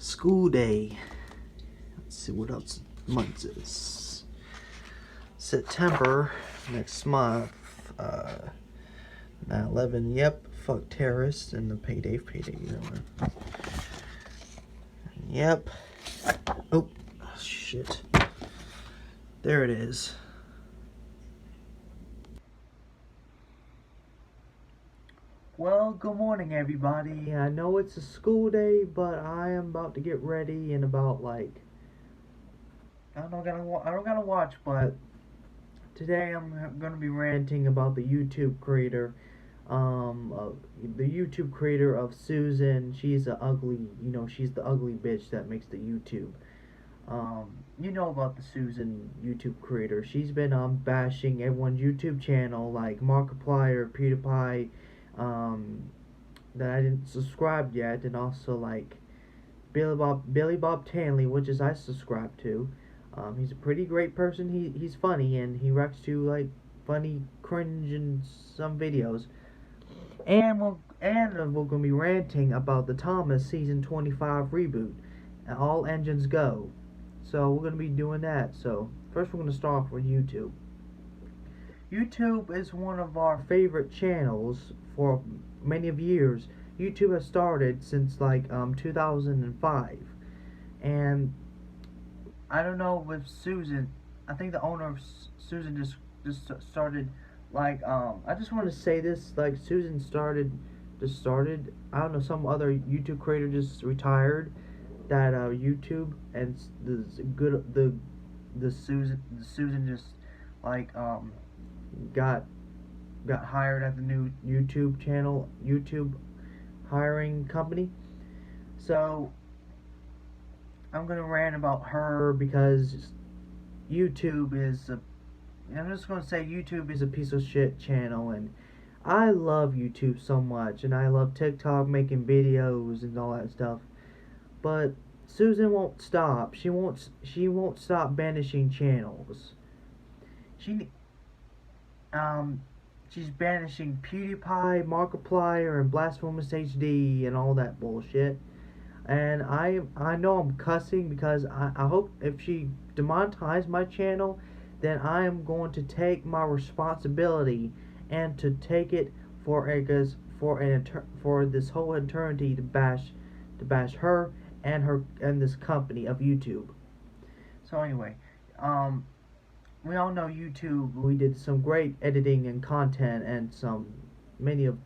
School day. Let's see what else month is. September next month. 9/11. Yep. Fuck terrorists and the payday. Yep. Oh shit. There it is. Well, good morning, everybody. I know it's a school day, but I am about to get ready in about I don't gotta watch, but today I'm gonna be ranting about the YouTube creator, of Susan. She's the ugly bitch that makes the YouTube. You know about the Susan YouTube creator. She's been bashing everyone's YouTube channel like Markiplier, PewDiePie, that I didn't subscribe yet, and also like Billy Bob Tanley, which is I subscribe to. He's a pretty great person. He's funny, and he reacts to like funny cringe in some videos. And we're gonna be ranting about the Thomas season 25 reboot. All engines go. So we're gonna be doing that. So first we're gonna start off with YouTube. YouTube is one of our favorite channels for many of years. YouTube has started since 2005, and I don't know with Susan. I think the owner of Susan just started I just want to say this, like Susan started. I don't know, some other YouTube creator just retired that YouTube, and the Susan just got hired at the new YouTube hiring company. So I'm gonna rant about her because I'm just gonna say YouTube is a piece of shit channel, and I love YouTube so much, and I love TikTok, making videos and all that stuff. But Susan won't stop. She won't stop banishing channels. She's banishing PewDiePie, Markiplier, and Blasphemous HD and all that bullshit. And I know I'm cussing because I hope if she demonetizes my channel, then I am going to take my responsibility and to take it for this whole eternity to bash her and this company of YouTube. So anyway, we all know YouTube. We did some great editing and content, and many of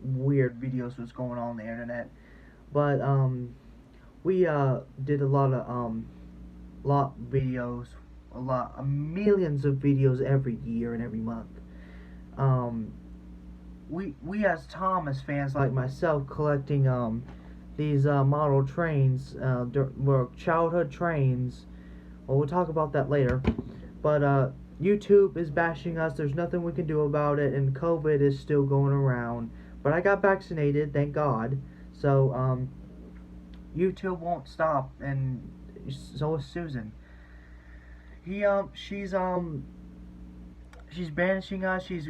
weird videos was going on the internet. But we did a lot of videos, millions of videos every year and every month. We as Thomas fans like myself collecting these model trains, were childhood trains. Well, we'll talk about that later. But YouTube is bashing us. There's nothing we can do about it, and COVID is still going around. But I got vaccinated, thank God. So YouTube won't stop, and so is Susan. She's banishing us. She's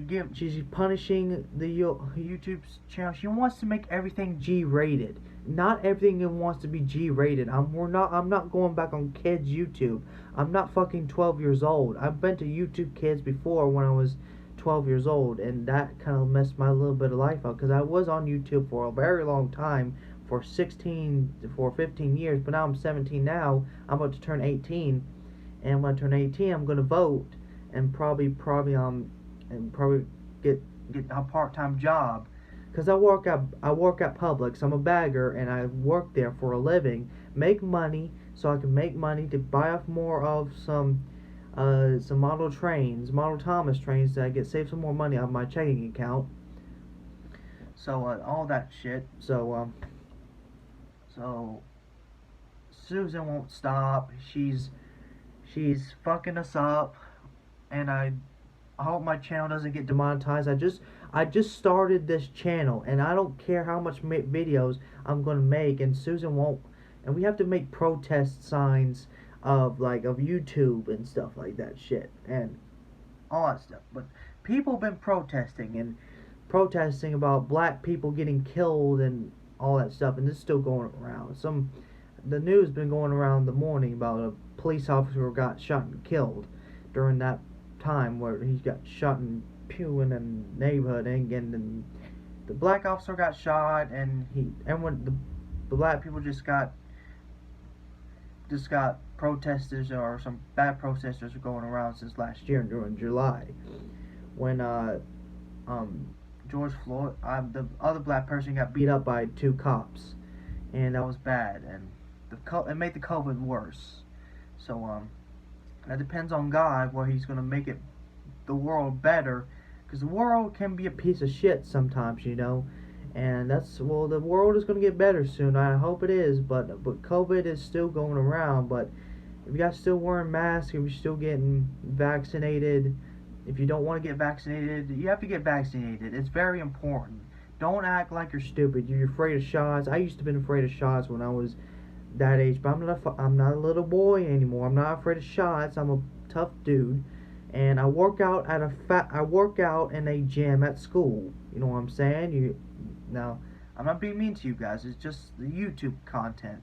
punishing the YouTube channel. She wants to make everything G-rated. Not everything wants to be G-rated. I'm not going back on kids YouTube. I'm not fucking 12 years old. I've been to YouTube Kids before when I was 12 years old, and that kind of messed my little bit of life up because I was on YouTube for a very long time, for 15 years. But now I'm 17 now. I'm about to turn 18, and when I turn 18, I'm gonna vote and probably get a part-time job. Cause I work at Publix. I'm a bagger, and I work there for a living. Make money so I can make money to buy off more of some model Thomas trains, that I get save some more money on my checking account. So all that shit. So Susan won't stop. She's fucking us up, and I hope my channel doesn't get demonetized. I just started this channel, and I don't care how much videos I'm gonna make, and Susan won't. And we have to make protest signs of YouTube and stuff like that shit and all that stuff. But people have been protesting about black people getting killed and all that stuff, and this is still going around. the news been going around the morning about a police officer who got shot and killed during that time where he got shot and pew in a neighborhood, and the black officer got shot, and the black people just got protesters, or some bad protesters going around since last year during July when George Floyd, the other black person, got beat up by two cops, and that was bad, and it made the COVID worse. So that depends on God where He's gonna make the world better, because the world can be a piece of shit sometimes, and the world is gonna get better soon. I hope it is, but COVID is still going around. But if you guys still wearing masks, if you're still getting vaccinated, if you don't want to get vaccinated, you have to get vaccinated. It's very important. Don't act like you're stupid. You're afraid of shots. I used to be afraid of shots when I was that age, but I'm not a little boy anymore. I'm not afraid of shots. I'm a tough dude, and I work out in a gym at school. You know what I'm saying? Now, I'm not being mean to you guys. It's just the YouTube content.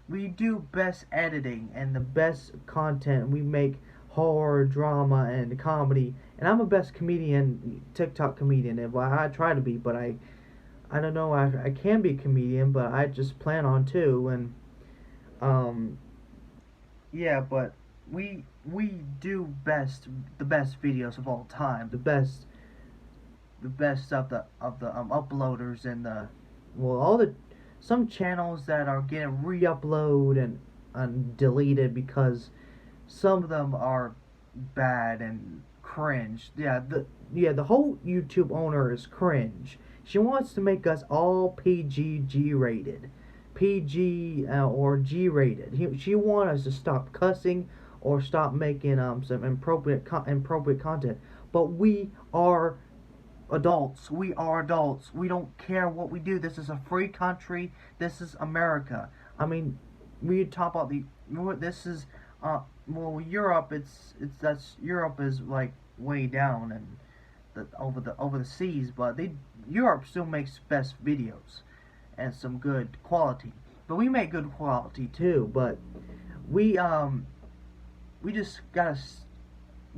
We do best editing and the best content. We make horror, drama, and comedy. And I'm a best comedian, TikTok comedian. Well, I try to be, but I don't know. I can be a comedian, but I just plan on to. And yeah, but we do the best videos of all time. The best of the uploaders, and some channels that are getting re-upload and deleted because some of them are bad and cringe. The whole YouTube owner is cringe. She wants to make us all PG rated, or G rated. She wants us to stop cussing or stop making some inappropriate content. But we are adults. We are adults. We don't care what we do. This is a free country. This is America. I mean, we talk about this is Europe. Europe is like way down and over the seas, but Europe still makes best videos and some good quality. But we make good quality too. But we just gotta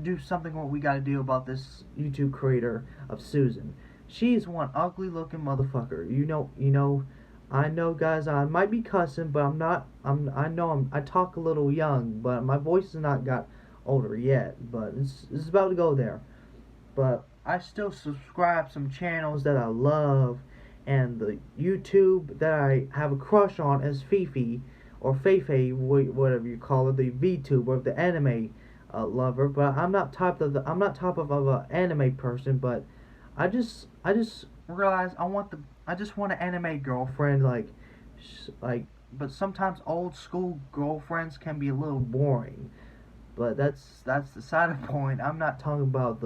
do something what we gotta do about this YouTube creator of Susan. She's one ugly looking motherfucker. I know, guys, I might be cussing, but I'm not. I talk a little young, but my voice has not got older yet. But it's about to go there. But I still subscribe some channels that I love, and the YouTube that I have a crush on is Fifi or Feifei, whatever you call it, the VTuber, the anime lover. But I'm not type of an anime person. But I just realized I just want an anime girlfriend, but sometimes old school girlfriends can be a little boring. But that's the side point. I'm not talking about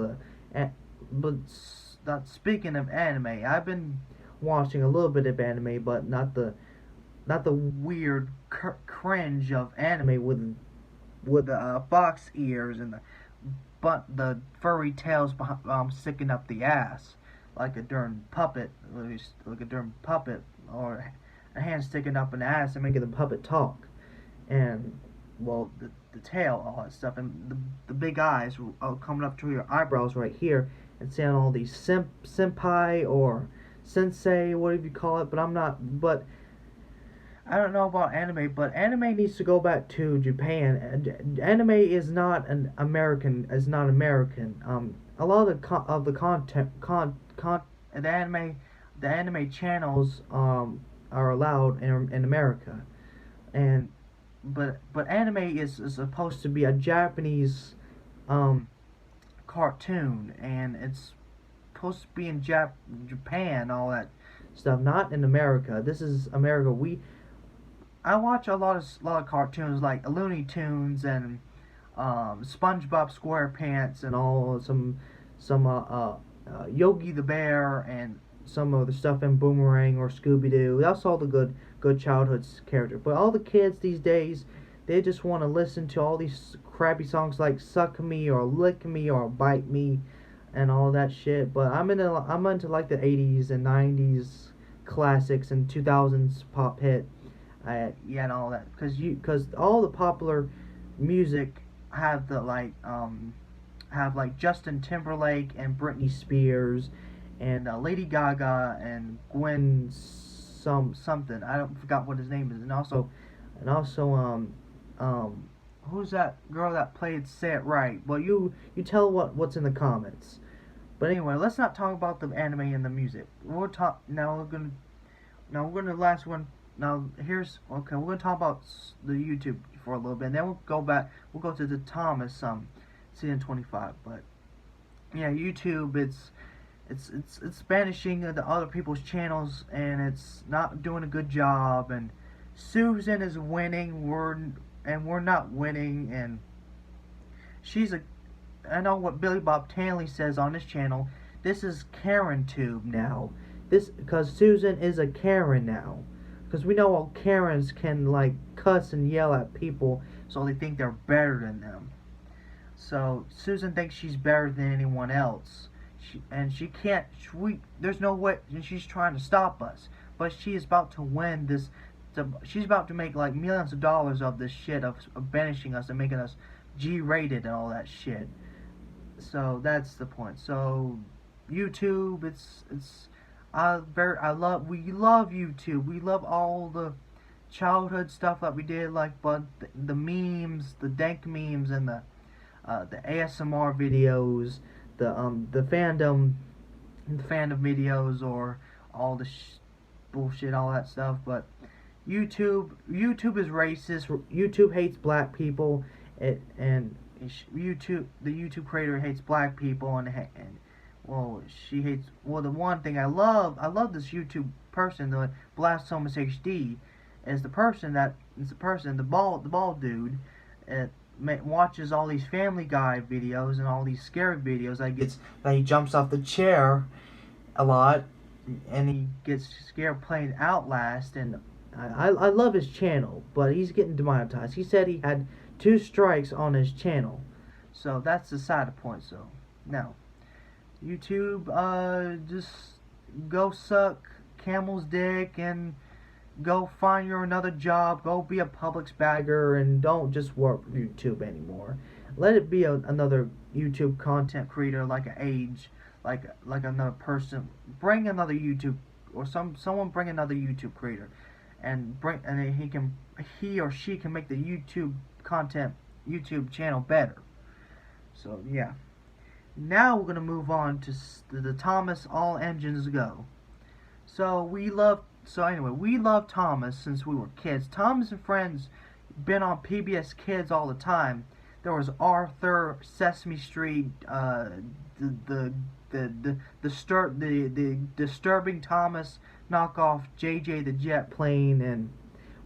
not speaking of anime. I've been watching a little bit of anime, but not the weird cringe of anime with the box ears and the furry tails sticking up the ass like a darn puppet, or a hand sticking up an ass and making the puppet talk, and the tail, all that stuff, and the big eyes coming up to your eyebrows right here, and saying all these senpai or sensei, whatever you call it. But I don't know about anime, but anime needs to go back to Japan. Anime is not American. A lot of the content, the anime channels are allowed in America, but anime is supposed to be a Japanese cartoon, and it's supposed to be in Japan, all that stuff, not in America. This is America. I watch a lot of cartoons like Looney Tunes and SpongeBob SquarePants and some Yogi the Bear and some of the stuff in Boomerang or Scooby-Doo. That's all the good childhood characters. But all the kids these days, they just want to listen to all these crappy songs like Suck Me or Lick Me or Bite Me and all that shit. But I'm into like the 80s and 90s classics and 2000s pop hit. Yeah, and all that, because all the popular music have have like Justin Timberlake and Britney Spears and Lady Gaga and Gwen something. I don't forgot what his name is. And also who's that girl that played Say It Right? Well, you tell what's in the comments. But anyway, let's not talk about the anime and the music. We'll talk now. We're gonna last one. Now here's okay. We're gonna talk about the YouTube for a little bit, and then we'll go back. We'll go to the Thomas season 25. But yeah, YouTube. It's banishing the other people's channels, and it's not doing a good job. And Susan is winning. We're not winning, and she's a. I know what Billy Bob Tanley says on his channel. This is Karen Tube now. This because Susan is a Karen now. Because we know all Karens can like cuss and yell at people, so they think they're better than them. So Susan thinks she's better than anyone else. She can't. There's no way. And she's trying to stop us, but she is about to win this. She's about to make like millions of dollars of this shit of banishing us and making us G-rated and all that shit. So that's the point. So YouTube, we love YouTube. We love all the childhood stuff that we did, like but the memes, the dank memes, and the ASMR videos, the fandom videos, or all the bullshit, all that stuff. But YouTube is racist. YouTube hates black people. The YouTube creator hates black people, and she hates. Well, the one thing I love this YouTube person, the Blasphemous HD, is the bald dude, watches all these Family Guy videos and all these scary videos. That he jumps off the chair a lot, and he gets scared playing Outlast. And I love his channel, but he's getting demonetized. He said he had 2 strikes on his channel, so that's the side point. So now, YouTube, just go suck Camel's dick and go find another job. Go be a Publix bagger and don't just work for YouTube anymore. Let it be another YouTube content creator, like another person. Bring another YouTube someone bring another YouTube creator, and he or she can make the YouTube channel better. So yeah. Now we're gonna move on to the Thomas All Engines Go. We love Thomas since we were kids. Thomas and Friends been on PBS Kids all the time. There was Arthur, Sesame Street, the disturbing Thomas knockoff JJ the Jet Plane, and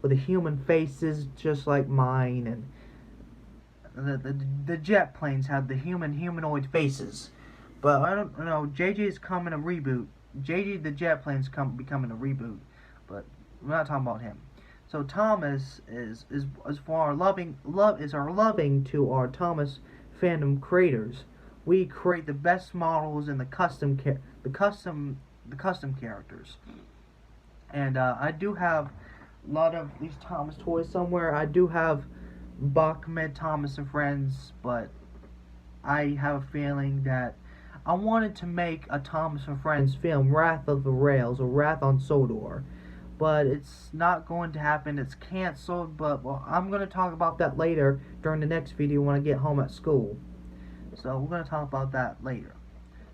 with the human faces just like mine, and the jet planes have the humanoid faces. But I don't know, JJ's coming a reboot. JJ the Jet Plane's becoming a reboot, but we're not talking about him. So Thomas is for our loving to our Thomas fandom creators. We create the best models and the custom characters. And I do have a lot of these Thomas toys somewhere. I do have Bachman, Thomas and Friends, but I have a feeling that I wanted to make a Thomas and Friends film, Wrath of the Rails, or Wrath on Sodor, but it's not going to happen. It's canceled, but I'm going to talk about that later during the next video when I get home at school. So we're going to talk about that later.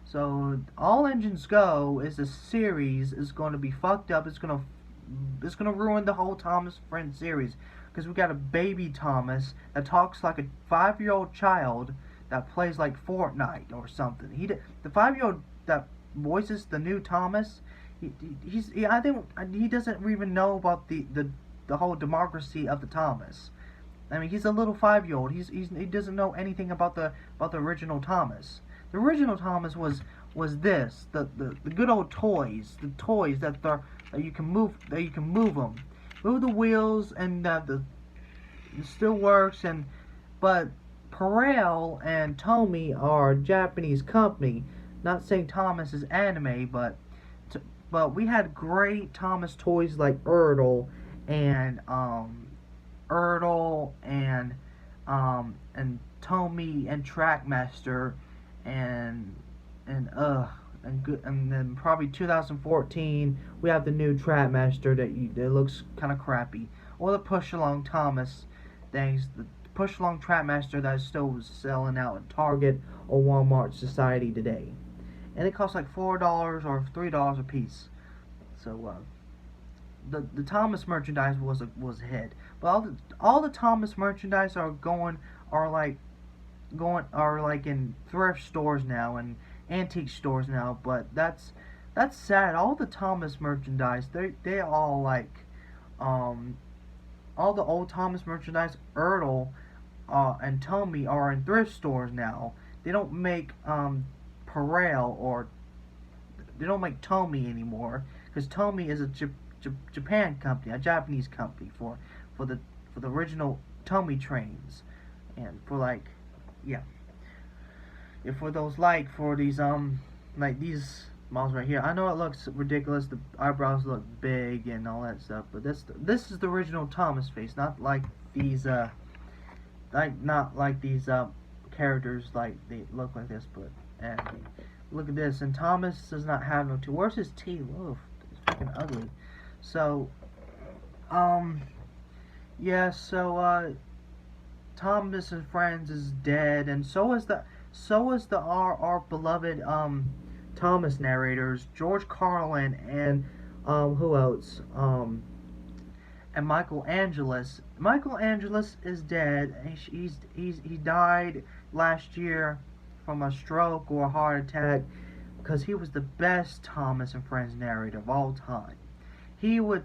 So All Engines Go is a series. Is going to be fucked up. It's going to ruin the whole Thomas Friends series, because we got a baby Thomas that talks like a 5-year-old child that plays like Fortnite or something. The 5-year-old that voices the new Thomas, I think he doesn't even know about the whole democracy of the Thomas. I mean, he's a little 5-year-old. He doesn't know anything about the original Thomas. The original Thomas was the good old toys, the toys that you can move them. Move the wheels, and it still works. But Perel and Tomy are a Japanese company. Not saying Thomas is anime, but we had great Thomas toys like Erdl and Ertl and Tommy and Trackmaster and and uh and then probably 2014 we have the new Trackmaster that looks kind of crappy, or the Push Along Thomas things, the Push Along Trackmaster that is still selling out at Target or Walmart Society today, and it costs like $4 or $3 a piece. So the Thomas merchandise was a hit, but all the Thomas merchandise are like in thrift stores now and antique stores now. But that's sad. All the Thomas merchandise, they all like um all the old Thomas merchandise, Ertl and Tommy are in thrift stores now. They don't make Parel or they don't make Tommy anymore, because Tommy is a Japan company, a Japanese company for the for the original Tommy trains, and for like yeah, for those for these like these models right here. I know it looks ridiculous. The eyebrows look big and all that stuff, but this is the original Thomas face, not like these not like these characters like they look like this, but and look at this. And Thomas does not have no teeth. Where's his teeth? Whoa, it's freaking ugly. So yeah, so Thomas and Friends is dead, and so is the our beloved Thomas narrators, George Carlin and who else? And Michael Angeles. Michael Angeles is dead. He died last year from a stroke or a heart attack, because he was the best Thomas and Friends narrator of all time. He would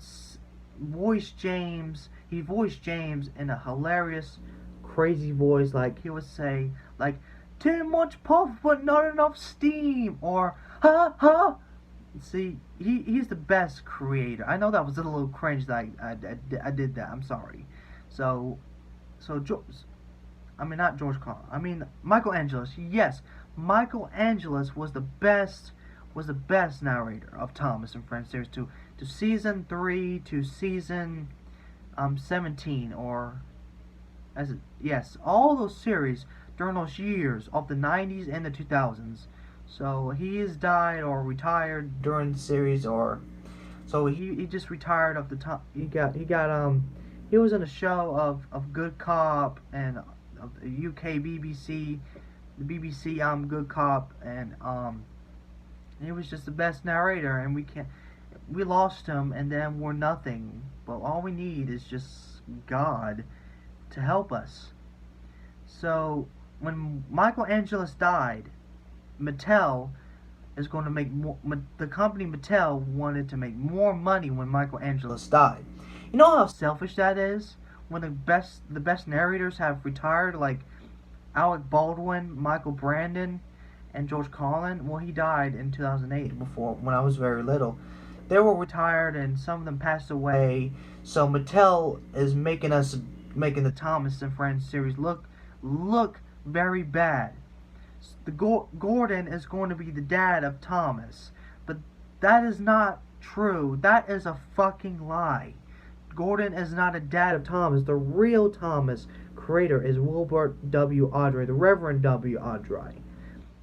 voice James. He voiced James in a hilarious, crazy voice. Like he would say, like, "Too much puff, but not enough steam," or "Ha ha." See, he's the best creator. I know that was a little cringe that I did that. I'm sorry. So I mean, not George Carlin. I mean Michael Angeles. Yes, Michael Angeles was the best narrator of Thomas and Friends series to season 3 to season 17, or as it, yes, all those series during those years of the 90s and the 2000s. So he has died or retired during the series, or so he just retired of the top. He was in a show of Good Cop and of the UK BBC, the BBC Good Cop, and he was just the best narrator, and we lost him, and then we're nothing. But all we need is just God to help us. So when Michael Angeles died, Mattel is going to make more. The company Mattel wanted to make more money when Michael Angeles died. You know how selfish that is when the best narrators have retired, like Alec Baldwin, Michael Brandon, and George Carlin. Well, he died in 2008. Before, when I was very little, they were retired, and some of them passed away. So Mattel is making the Thomas and Friends series look very bad. Gordon is going to be the dad of Thomas, but that is not true. That is a fucking lie. Gordon is not a dad of Thomas. The real Thomas creator is Wilbert W. Audrey, the Reverend W. Audrey.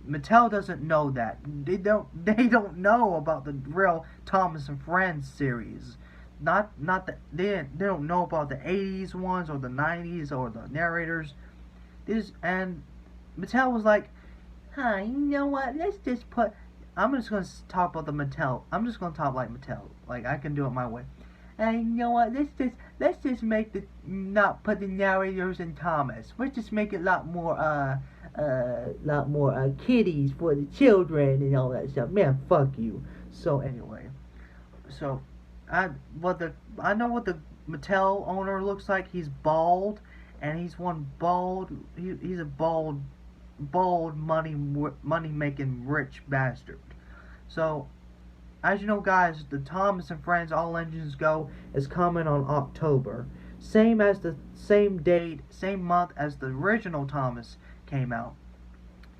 Mattel doesn't know that. They don't know about the real Thomas and Friends series. Not that they don't know about the 80s ones or the 90s or the narrators. And Mattel was like, "Huh, you know what? Let's just put." I'm just gonna talk about the Mattel. I'm just gonna talk like Mattel. Like I can do it my way. And you know what? Let's just make not put the narrators in Thomas. Let's just make it a lot more kiddies for the children and all that stuff. Man, fuck you. So anyway, so I know what the Mattel owner looks like. He's bald, and he's one bald. He's a bald money making rich bastard. So as you know, guys, the Thomas and Friends All Engines Go is coming on October. Same date, same month as the original Thomas came out.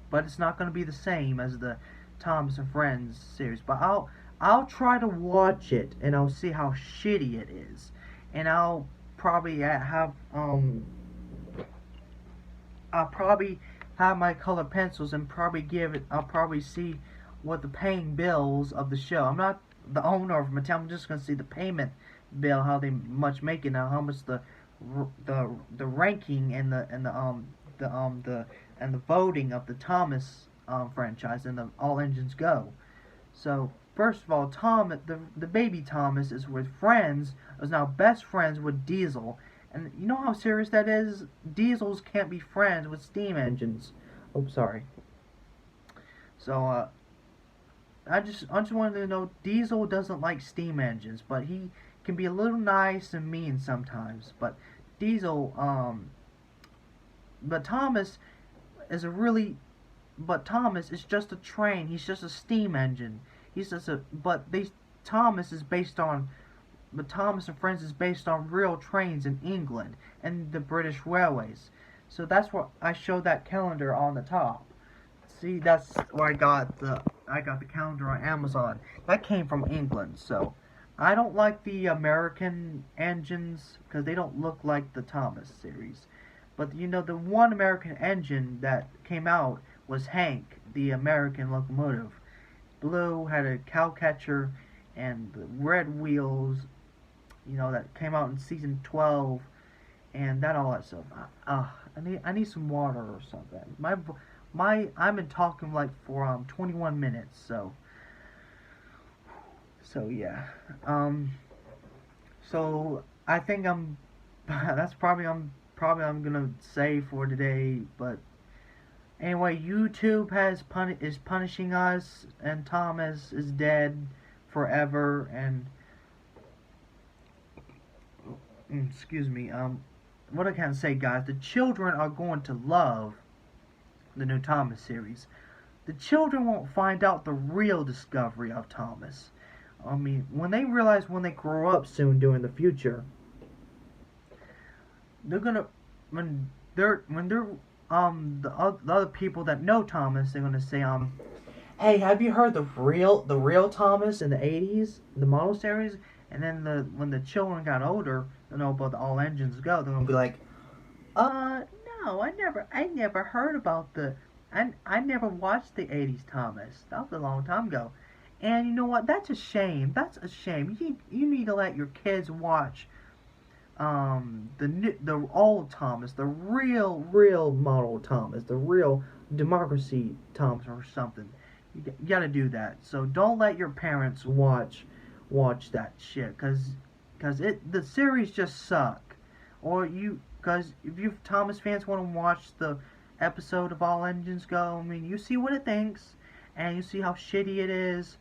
But it's not going to be the same as the Thomas and Friends series. But I'll try to watch it, and I'll see how shitty it is. and I'll probably have my colored pencils and probably give it. I'll probably see what the paying bills of the show. I'm not the owner of Mattel. I'm just gonna see the payment bill, how they much make it now, how much the ranking and the voting of the Thomas franchise and the All Engines Go. So first of all, the baby Thomas is with friends, is now best friends with Diesel, and you know how serious that is. Diesels can't be friends with steam engines. Oh, sorry. So I just wanted to know, Diesel doesn't like steam engines, but he can be a little nice and mean sometimes. But Diesel, but Thomas is a really but Thomas is just a train. He's just a steam engine. He's just a but they Thomas is based on but Thomas and Friends is based on real trains in England and the British railways. So that's what I showed that calendar on the top. See, that's where I got the calendar on Amazon. That came from England. So I don't like the American engines because they don't look like the Thomas series. But you know, the one American engine that came out was Hank, the American locomotive. Blue, had a cow catcher and the red wheels, you know, that came out in season 12 and all that stuff. I need some water or something. I've been talking like for 21 minutes, so yeah. So I think that's probably I'm gonna say for today, but anyway, YouTube is punishing us, and Thomas is dead forever. And excuse me. What I can say, guys, the children are going to love the new Thomas series. The children won't find out the real discovery of Thomas. I mean, when they grow up soon, during the future, they're gonna when they're the other people that know Thomas, they're gonna say hey, have you heard the real Thomas in the '80s, the model series? And then when the children got older, they know about the All Engines Go. They're gonna be like, no, I never heard about I never watched the '80s Thomas. That was a long time ago. And you know what? That's a shame. That's a shame. You need to let your kids watch the old Thomas, the real model Thomas, the real democracy Thomas or something. You gotta do that. So don't let your parents watch that shit, cause the series just suck. Cause if you Thomas fans want to watch the episode of All Engines Go, I mean, you see what it thinks, and you see how shitty it is.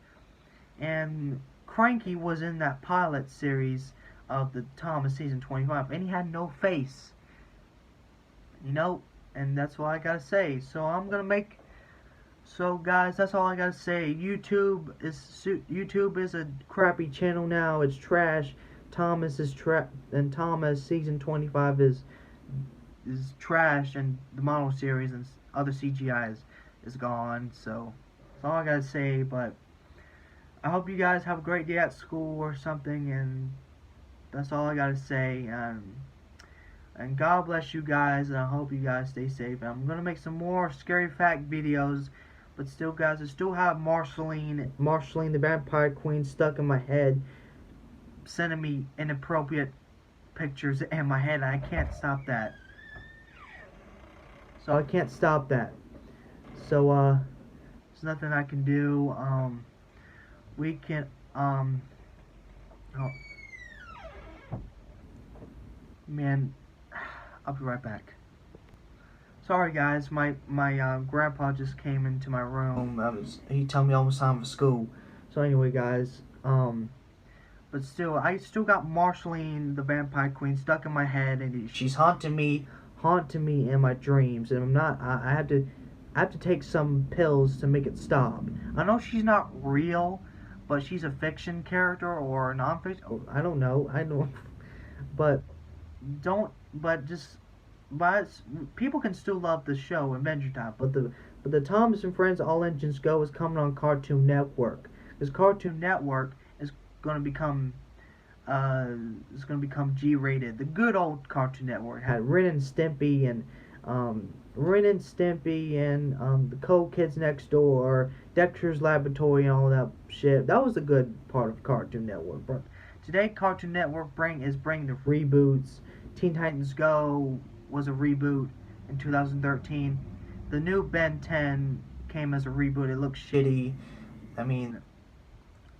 And Cranky was in that pilot series of the Thomas season 25, and he had no face. You know, and that's all I gotta say. So guys, that's all I gotta say. YouTube is a crappy channel now. It's trash. Thomas season 25 is trash, and the model series and other CGI is gone. So that's all I gotta say. But I hope you guys have a great day at school or something, and that's all I gotta say. And God bless you guys, and I hope you guys stay safe. And I'm gonna make some more scary fact videos, but still, guys, I still have Marceline the Vampire Queen stuck in my head, sending me inappropriate pictures in my head, and I can't stop that. So I can't stop that. So there's nothing I can do. We can oh man, I'll be right back. Sorry guys, my grandpa just came into my room. He told me almost time for school. So anyway, guys, but still, I still got Marceline the Vampire Queen stuck in my head, and she's haunting me in my dreams, and I'm not. I have to take some pills to make it stop. I know she's not real, but she's a fiction character or a non-fiction. I don't know. But people can still love the show Adventure Time. But the Thomas and Friends All Engines Go is coming on Cartoon Network. Because Cartoon Network is going to become is going to become G-rated. The good old Cartoon Network had Ren and Stimpy and the Cool Kids Next Door, Dexter's Laboratory, and all that shit. That was a good part of Cartoon Network. But today, Cartoon Network is bringing the reboots. Teen Titans Go was a reboot in 2013. The new Ben 10 came as a reboot. It looks shitty. I mean,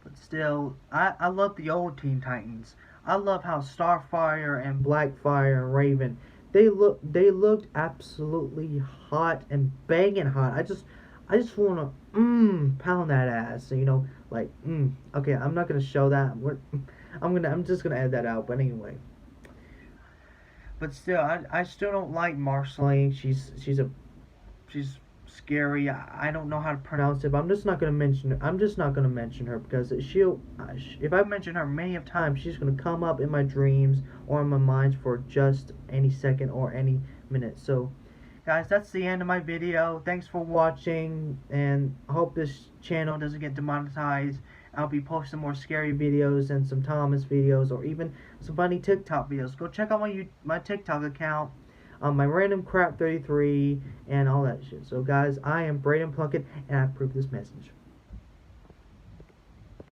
but still, I love the old Teen Titans. I love how Starfire and Blackfire and Raven, they looked absolutely hot and banging hot. I just wanna pound that ass. Like Okay, I'm not gonna show that. I'm just gonna add that out. But anyway, but still, I still don't like Marceline. She's scary. I don't know how to pronounce it, but I'm just not gonna mention her. I'm just not gonna mention her because if I mention her many of times, she's gonna come up in my dreams or in my mind for just any second or any minute. So, guys, that's the end of my video. Thanks for watching, and I hope this channel doesn't get demonetized. I'll be posting more scary videos and some Thomas videos, or even some funny TikTok videos. Go check out my TikTok account, my random crap 33, and all that shit. So, guys, I am Braden Plunkett, and I approve this message.